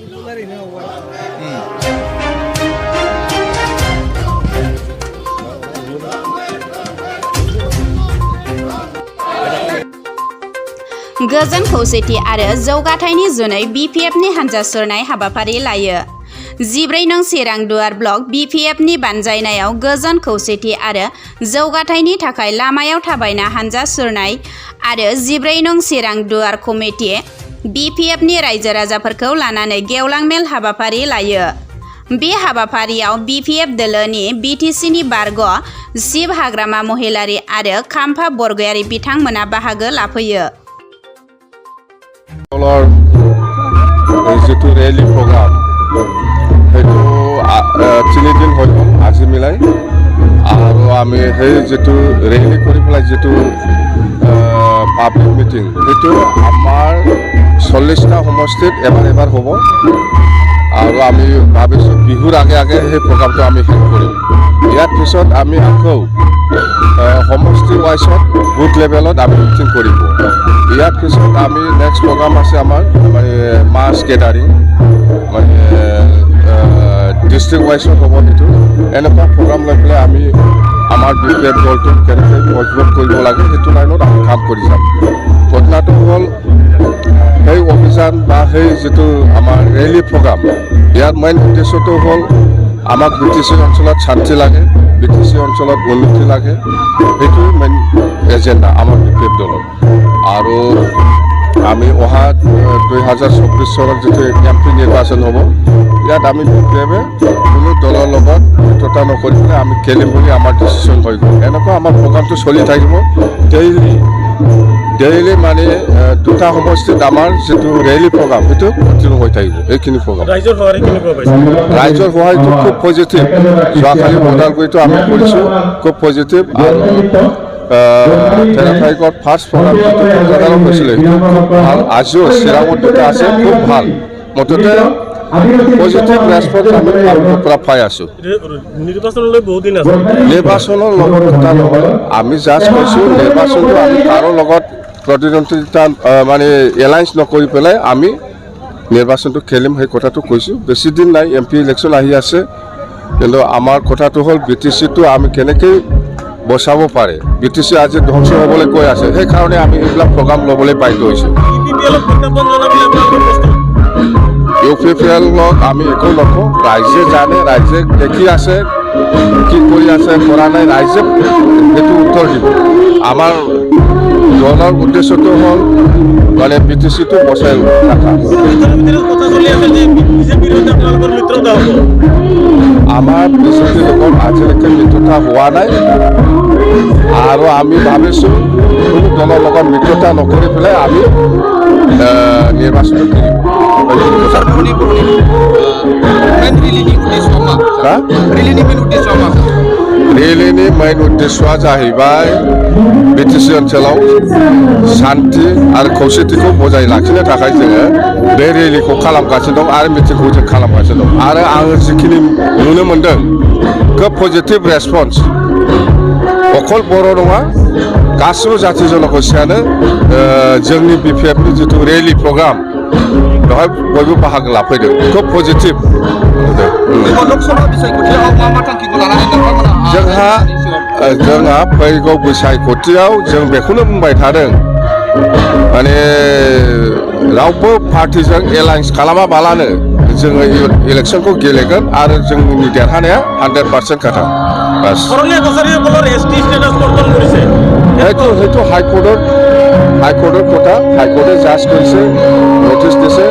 गोजोन खौसेथि आरो जौगाथायनि जुनै BPFनि हानजा सुरनाय हाबाफारि लायो। 14 नं चिरां दुवार ब्लक BPFनि बानजायनायाव गोजोन खौसेथि आरो जौगाथायनि थाखाय लामायाव थाबायना हानजा सुरनाय आरो 14 नं चिरां दुवार कमिटि BPFनि रायजो राजाफोरखौ लानानै गेवलां मेल हाबाफारि लायो। बे हाबाफारियाव BPF दोलोनि BTCनि बारग' शिब हाग्रामा महिलारि आरो खाम्फा बरगयारि बिथांमोना बाहागो लाफैयो। जितु रेली प्रग्राम সেইটো 3 দিন হৈ গ'ল আজি মিলাই আৰু আমি সেই যিটো ৰেলী কৰি পেলাই যিটো পাব্লিক মিটিং সেইটো আমাৰ 40টা সমষ্টিত এবাৰ হ'ব আৰু আমি ভাবিছোঁ বিহুৰ আগে সেই প্ৰগ্ৰামটো আমি শেষ কৰিম। ইয়াৰ পিছত আমি আকৌ সমষ্টি ৱাইজত বুথ লেভেলত আমি মিটিং কৰিব। ইয়াৰ পিছত আমি নেক্সট প্ৰগ্ৰাম আছে আমাৰ মানে মাছ গেডাৰিং মানে ডিষ্ট্ৰিক্ট ৱাইজত হ'ব সেইটো এনেকুৱা প্ৰগ্ৰাম লৈ পেলাই আমি আমাৰ BPF দলটো কেনেকৈ মজবুত কৰিব লাগে সেইটো লাইনত আমি কাম কৰি যাম। ঘটনাটো হ'ল সেই অভিযান বা সেই যিটো আমাৰ ৰেলী প্ৰগ্ৰাম ইয়াৰ মেইন উদ্দেশ্যটো হ'ল আমাক BTC অঞ্চলত শান্তি লাগে, BTC অঞ্চলত উন্নতি লাগে, সেইটো মেইন এজেণ্ডা আমাৰ BPF দলৰ। আৰু আমি অহা 2024 চনত যিটো MP নিৰ্বাচন হ'ব ইয়াত আমি BPFে কোনো দলৰ লগত মিত্ৰতা নকৰি পেলাই আমি খেলিম বুলি আমাৰ ডিচিশ্যন হৈ গ'ল। এনেকুৱা আমাৰ প্ৰগ্ৰামটো চলি থাকিব ডেইলি মানে দুটা সমষ্টিত আমাৰ যিটো ৰেলী প্ৰগ্ৰাম সেইটো কণ্টিনিউ হৈ থাকিব। এইখিনি প্ৰগ্ৰাম ৰাইজৰ সহায়টো খুব পজিটিভ। যোৱাকালি ওদালগুৰিটো আমি কৰিছোঁ খুব পজিটিভ আৰু 13 তাৰিখত ফাৰ্ষ্ট প্ৰগ্ৰাম যিটো কলকাতাত হৈছিলে সেইটো ভাল। আজিও চিৰাঙত দুটা আছে খুব ভাল। মুঠতে পজিটিভ ৰেছপন্স আমি পৰা পাই আছোঁ। নিৰ্বাচনলৈ বহুত দিন আছে। নিৰ্বাচনৰ লগত কথা নহয়, আমি জাষ্ট কৈছোঁ নিৰ্বাচনটো আমি কাৰো লগত প্ৰতিদ্বন্দ্বিতা মানে এলায়েন্স নকৰি পেলাই আমি নিৰ্বাচনটো খেলিম সেই কথাটো কৈছোঁ। বেছি দিন নাই, MP ইলেকশ্যন আহি আছে, কিন্তু আমাৰ কথাটো হ'ল BTCটো আমি কেনেকৈ বচাব পাৰে। BTC আজি ধ্বংস হ'বলৈ গৈ আছে, সেইকাৰণে আমি এইবিলাক প্ৰগ্ৰাম ল'বলৈ বাধ্য হৈছোঁ। UPPLক আমি একো নকওঁ, ৰাইজে জানে, ৰাইজে দেখি আছে কি কৰি আছে কৰা নাই, ৰাইজে সেইটো উত্তৰ দিব। আমাৰ দলৰ উদ্দেশ্যটো হ'ল মানে BTCটো বচাই ৰখা। আমাৰ BJPৰ লগত আজিলৈকে মিত্ৰতা হোৱা নাই আৰু আমি ভাবিছোঁ কোনো দলৰ লগত মিত্ৰতা নকৰি পেলাই আমি নিৰ্বাচন কৰিম। रेलीनि मेन उद्देश्यआ जाहैबाय BTC ओनसोलाव शान्ति आरो खौसेथिखौ बजाय लाखिनो थाखाय जोङो बे रेलीखौ खालामगासिनो दं आरो मिटिंखौ जों खालामगासिनो दं। आरो आङो जिखिनि नुनो मोन्दों खोब पजिटिभ रेसपन्स। अखल बर' नङा, गासिबो जाथि जनगोष्ठियानो जोंनि BPFनि जिथु रेली प्रग्राम बेवहाय बयबो बाहागो लाफैदों, खोब पजिटिभ। जोंहा फैगौ बिसायख'थियाव जों बेखौनो बुंबाय थादों माने रावबो पार्टिजों एलायन्स खालामाबालानो जोङो इलेक्सनखौ गेलेगोन आरो जोंनि देरहानाया 100% खाथा। সেইটো হাইকোৰ্টৰ কথা, হাইকোৰ্টে জাজ কৰিছে, নটিচ দিছে।